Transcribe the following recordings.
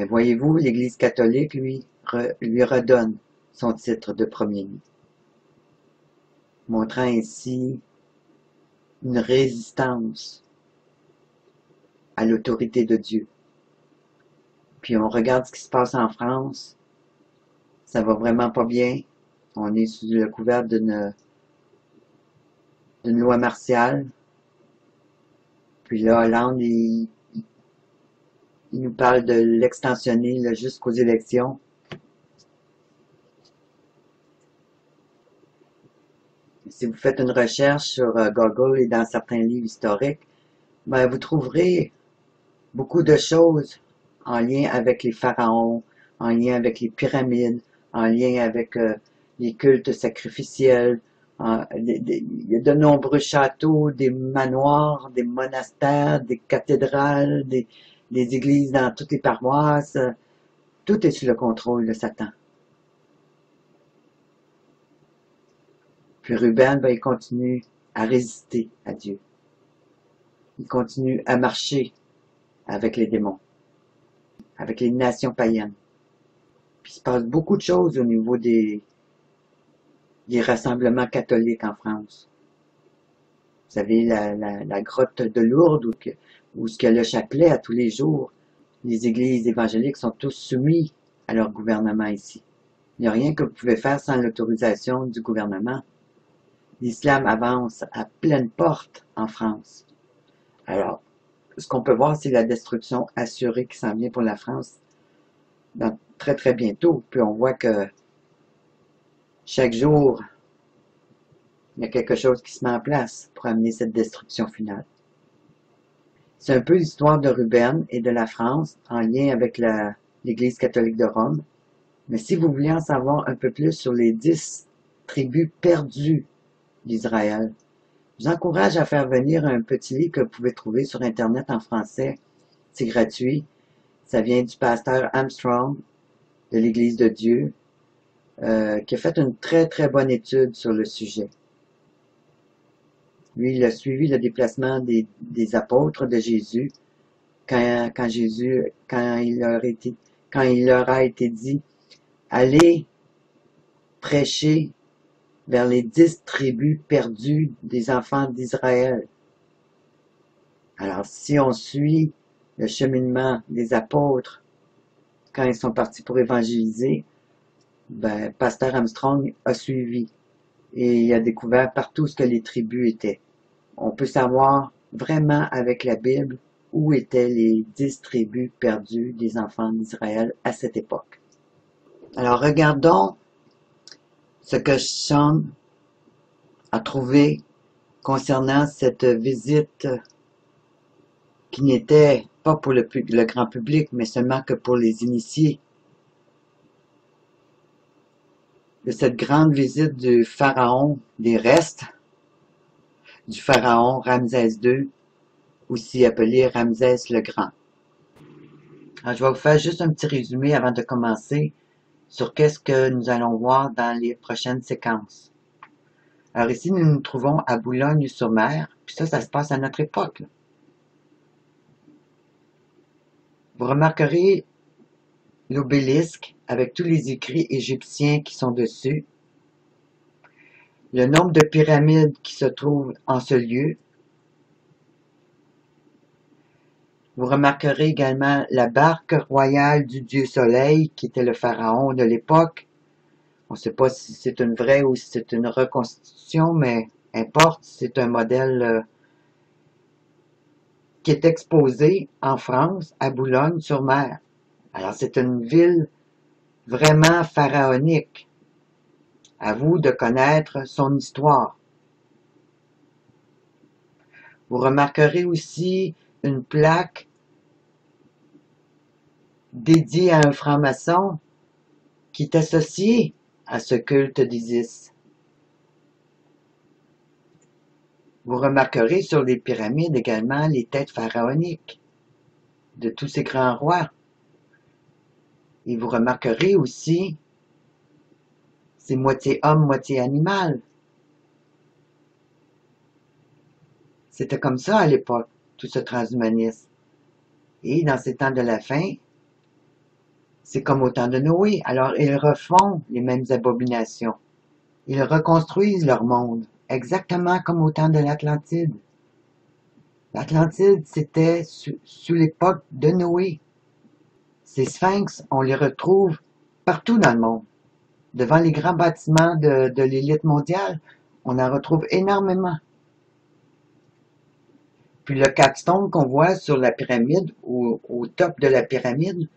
Mais voyez-vous, l'Église catholique, lui redonne son titre de premier-né, montrant ainsi une résistance à l'autorité de Dieu. Puis on regarde ce qui se passe en France, ça va vraiment pas bien. On est sous le couvert d'une loi martiale. Puis là, Hollande, il nous parle de l'extensionner là, jusqu'aux élections. Si vous faites une recherche sur Google et dans certains livres historiques, ben, vous trouverez beaucoup de choses en lien avec les pharaons, en lien avec les pyramides, en lien avec les cultes sacrificiels. Il y a de nombreux châteaux, des manoirs, des monastères, des cathédrales, des églises dans toutes les paroisses. Tout est sous le contrôle de Satan. Puis Ruben, ben, il continue à résister à Dieu. Il continue à marcher avec les démons, avec les nations païennes. Puis il se passe beaucoup de choses au niveau des rassemblements catholiques en France. Vous savez, la grotte de Lourdes, où ce qu'il y a le chapelet à tous les jours. Les églises évangéliques sont tous soumis à leur gouvernement ici. Il n'y a rien que vous pouvez faire sans l'autorisation du gouvernement. L'islam avance à pleine porte en France. Alors, ce qu'on peut voir, c'est la destruction assurée qui s'en vient pour la France dans très très bientôt. Puis on voit que chaque jour, il y a quelque chose qui se met en place pour amener cette destruction finale. C'est un peu l'histoire de Ruben et de la France en lien avec l'Église catholique de Rome. Mais si vous voulez en savoir un peu plus sur les 10 tribus perdues d'Israël, je vous encourage à faire venir un petit livre que vous pouvez trouver sur Internet en français. C'est gratuit. Ça vient du pasteur Armstrong de l'Église de Dieu, qui a fait une très très bonne étude sur le sujet. Lui, il a suivi le déplacement des apôtres de Jésus quand il leur a été dit, allez prêcher vers les 10 tribus perdues des enfants d'Israël. Alors, si on suit le cheminement des apôtres quand ils sont partis pour évangéliser, ben, Pasteur Armstrong a suivi et il a découvert partout ce que les tribus étaient. On peut savoir vraiment avec la Bible où étaient les 10 tribus perdues des enfants d'Israël à cette époque. Alors regardons ce que Sean a trouvé concernant cette visite qui n'était pas pour le grand public, mais seulement que pour les initiés. De cette grande visite du pharaon, des restes du pharaon Ramsès II, aussi appelé Ramsès le Grand. Alors, je vais vous faire juste un petit résumé avant de commencer sur qu'est-ce que nous allons voir dans les prochaines séquences. Alors ici, nous nous trouvons à Boulogne-sur-Mer, puis ça se passe à notre époque, là. Vous remarquerez l'obélisque avec tous les écrits égyptiens qui sont dessus, le nombre de pyramides qui se trouvent en ce lieu. Vous remarquerez également la barque royale du dieu Soleil, qui était le pharaon de l'époque. On ne sait pas si c'est une vraie ou si c'est une reconstitution, mais importe, c'est un modèle qui est exposé en France, à Boulogne-sur-Mer. Alors c'est une ville vraiment pharaonique. À vous de connaître son histoire. Vous remarquerez aussi une plaque dédiée à un franc-maçon qui est associé à ce culte d'Isis. Vous remarquerez sur les pyramides également les têtes pharaoniques de tous ces grands rois. Et vous remarquerez aussi c'est moitié homme, moitié animal. C'était comme ça à l'époque, tout ce transhumanisme. Et dans ces temps de la fin, C'est comme au temps de Noé. Alors ils refont les mêmes abominations. Ils reconstruisent leur monde, exactement comme au temps de l'Atlantide. L'Atlantide, c'était sous l'époque de Noé. Ces sphinx, on les retrouve partout dans le monde. Devant les grands bâtiments de l'élite mondiale, on en retrouve énormément. Puis le capstone qu'on voit sur la pyramide, ou au top de la pyramide,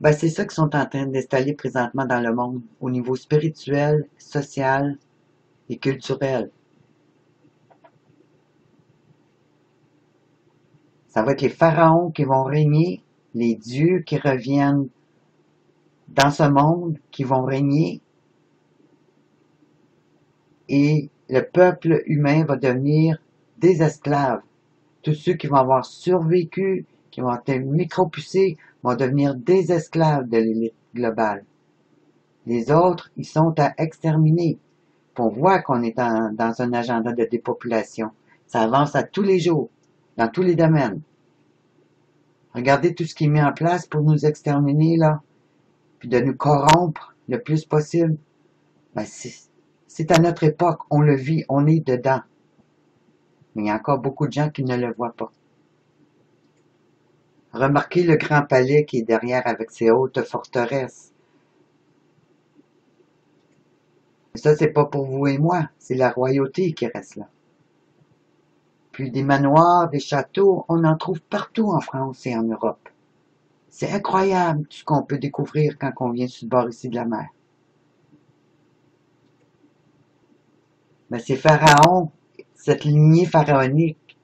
ben c'est ça qu'ils sont en train d'installer présentement dans le monde, au niveau spirituel, social et culturel. Ça va être les pharaons qui vont régner, les dieux qui reviennent dans ce monde, qui vont régner, et le peuple humain va devenir des esclaves. Tous ceux qui vont avoir survécu, qui vont être micropoussés, vont devenir des esclaves de l'élite globale. Les autres, ils sont à exterminer. Puis on voit qu'on est dans un agenda de dépopulation. Ça avance à tous les jours, dans tous les domaines. Regardez tout ce qui est mis en place pour nous exterminer, là, puis de nous corrompre le plus possible. Ben, c'est à notre époque, on le vit, on est dedans. Mais il y a encore beaucoup de gens qui ne le voient pas. Remarquez le grand palais qui est derrière avec ses hautes forteresses. Ça, c'est pas pour vous et moi, c'est la royauté qui reste là. Puis des manoirs, des châteaux, on en trouve partout en France et en Europe. C'est incroyable tout ce qu'on peut découvrir quand on vient sur le bord ici de la mer. Mais ces pharaons, cette lignée pharaonique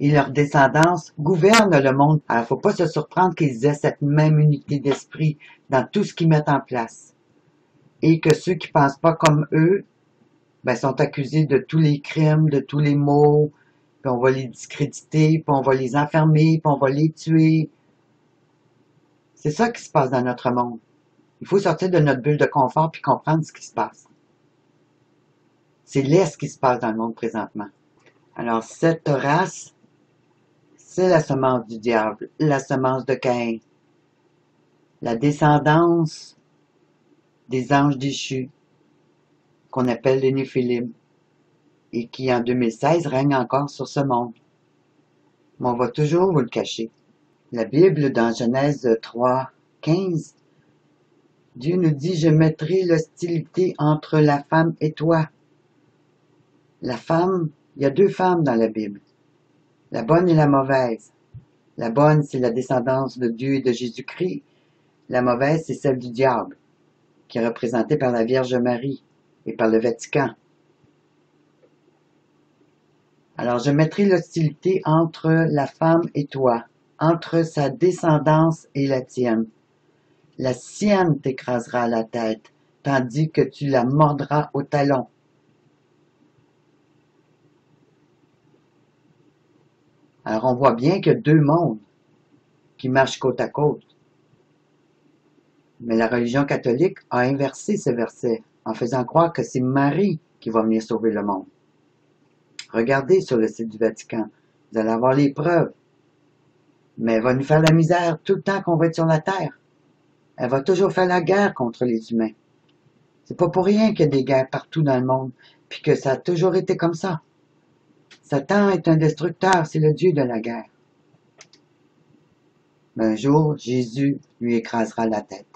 et leur descendance gouvernent le monde. Alors, faut pas se surprendre qu'ils aient cette même unité d'esprit dans tout ce qu'ils mettent en place. Et que ceux qui pensent pas comme eux, ben, sont accusés de tous les crimes, de tous les maux, puis on va les discréditer, puis on va les enfermer, puis on va les tuer. C'est ça qui se passe dans notre monde. Il faut sortir de notre bulle de confort puis comprendre ce qui se passe. C'est laid ce qui se passe dans le monde présentement. Alors, cette race, c'est la semence du diable, la semence de Caïn, la descendance des anges déchus, qu'on appelle les Néphilim, et qui en 2016 règnent encore sur ce monde. Mais on va toujours vous le cacher. La Bible, dans Genèse 3, 15, Dieu nous dit, je mettrai l'hostilité entre la femme et toi. La femme, il y a deux femmes dans la Bible, la bonne et la mauvaise. La bonne, c'est la descendance de Dieu et de Jésus-Christ. La mauvaise, c'est celle du diable, qui est représentée par la Vierge Marie et par le Vatican. Alors, je mettrai l'hostilité entre la femme et toi, entre sa descendance et la tienne. La sienne t'écrasera la tête, tandis que tu la mordras au talon. Alors, on voit bien qu'il y a deux mondes qui marchent côte à côte. Mais la religion catholique a inversé ce verset en faisant croire que c'est Marie qui va venir sauver le monde. Regardez sur le site du Vatican, vous allez avoir les preuves. Mais elle va nous faire la misère tout le temps qu'on va être sur la terre. Elle va toujours faire la guerre contre les humains. C'est pas pour rien qu'il y a des guerres partout dans le monde, puis que ça a toujours été comme ça. Satan est un destructeur, c'est le Dieu de la guerre. Mais un jour, Jésus lui écrasera la tête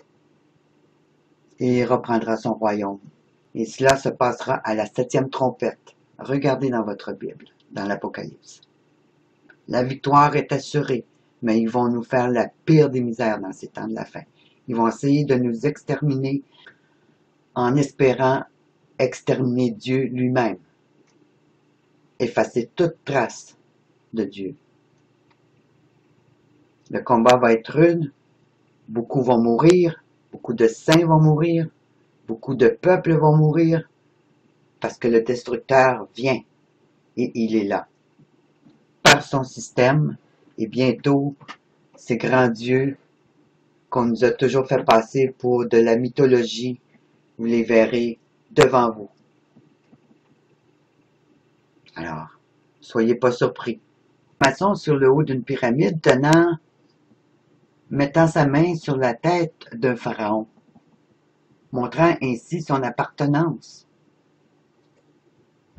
et il reprendra son royaume. Et cela se passera à la 7e trompette. Regardez dans votre Bible, dans l'Apocalypse. La victoire est assurée, mais ils vont nous faire la pire des misères dans ces temps de la fin. Ils vont essayer de nous exterminer en espérant exterminer Dieu lui-même, effacer toute trace de Dieu. Le combat va être rude, beaucoup vont mourir, beaucoup de saints vont mourir, beaucoup de peuples vont mourir, parce que le destructeur vient et il est là, par son système, et bientôt, ces grands dieux qu'on nous a toujours fait passer pour de la mythologie, vous les verrez devant vous. Alors, soyez pas surpris. Maçon sur le haut d'une pyramide tenant mettant sa main sur la tête d'un pharaon, montrant ainsi son appartenance.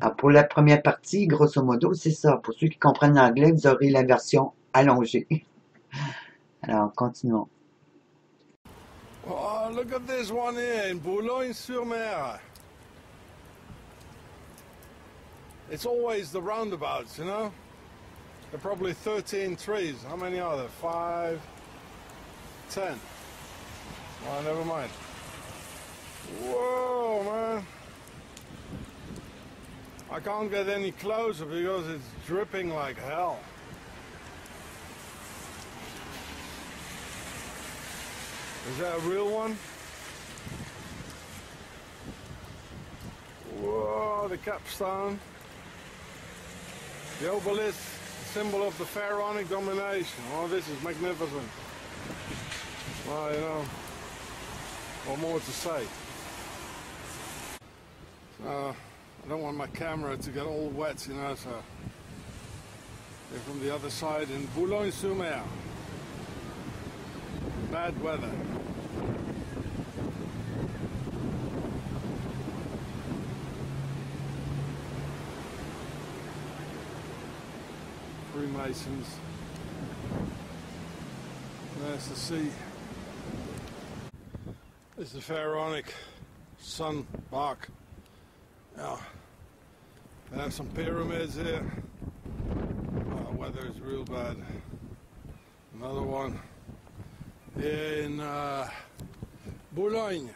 Alors pour la première partie, grosso modo, c'est ça. Pour ceux qui comprennent l'anglais, vous aurez la version allongée. Alors, continuons. Oh, look at this one here in Boulogne-sur-Mer. It's always the roundabouts, you know? There are probably 13 trees. How many are there? 5, 10. Oh, never mind. Whoa, man. I can't get any closer because it's dripping like hell. Is that a real one? Whoa, the capstone. The obelisk, symbol of the pharaonic domination. Oh, this is magnificent. Well, you know, what more to say? I don't want my camera to get all wet, you know, so they're from the other side in Boulogne-sur-Mer. Bad weather. Freemasons. There's the sea. This is the pharaonic sun bark. Now, they have some pyramids here. Weather is real bad. Another one in Boulogne.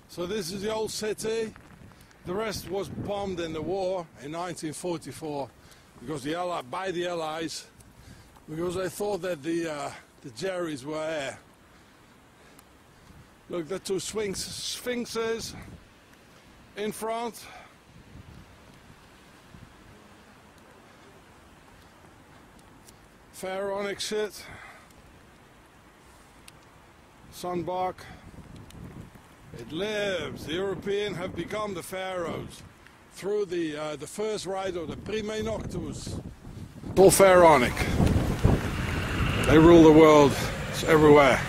So this is the old city. The rest was bombed in the war in 1944 because by the Allies, because they thought that the Jerrys were here. Look, the two sphinxes in front. Pharaonic shit. Sunbark. It lives. The Europeans have become the pharaohs through the first rite of the Prime Noctus. It's all pharaonic. They rule the world. It's everywhere.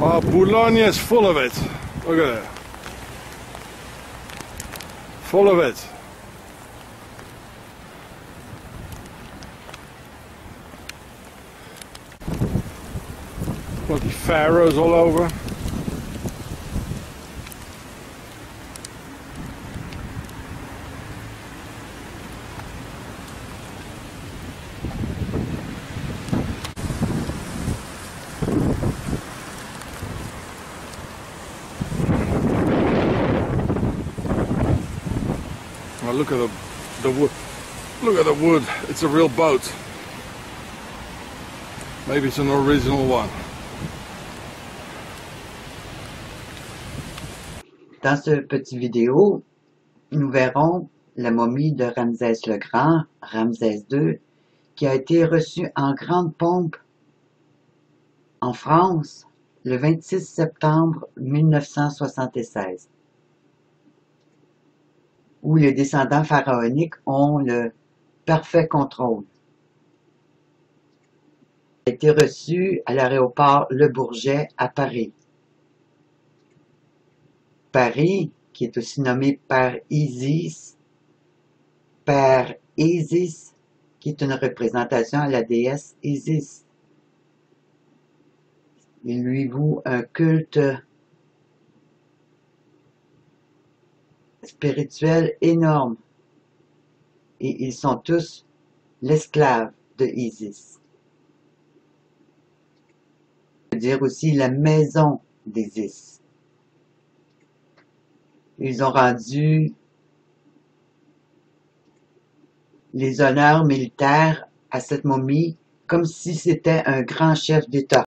Oh, Boulogne is full of it. Look at it. Full of it. Bloody pharaohs all over. Oh, look at the wood. Look at the wood. It's a real boat. Maybe it's an original one. Dans ce petit vidéo, nous verrons la momie de Ramsès le Grand, Ramsès II, qui a été reçue en grande pompe en France le 26 septembre 1976, où les descendants pharaoniques ont le parfait contrôle. Il a été reçu à l'aéroport Le Bourget à Paris. Paris, qui est aussi nommé Père Isis, qui est une représentation à la déesse Isis. Il lui voue un culte spirituel énorme. Et ils sont tous l'esclave de Isis. On peut dire aussi la maison d'Isis. Ils ont rendu les honneurs militaires à cette momie comme si c'était un grand chef d'État.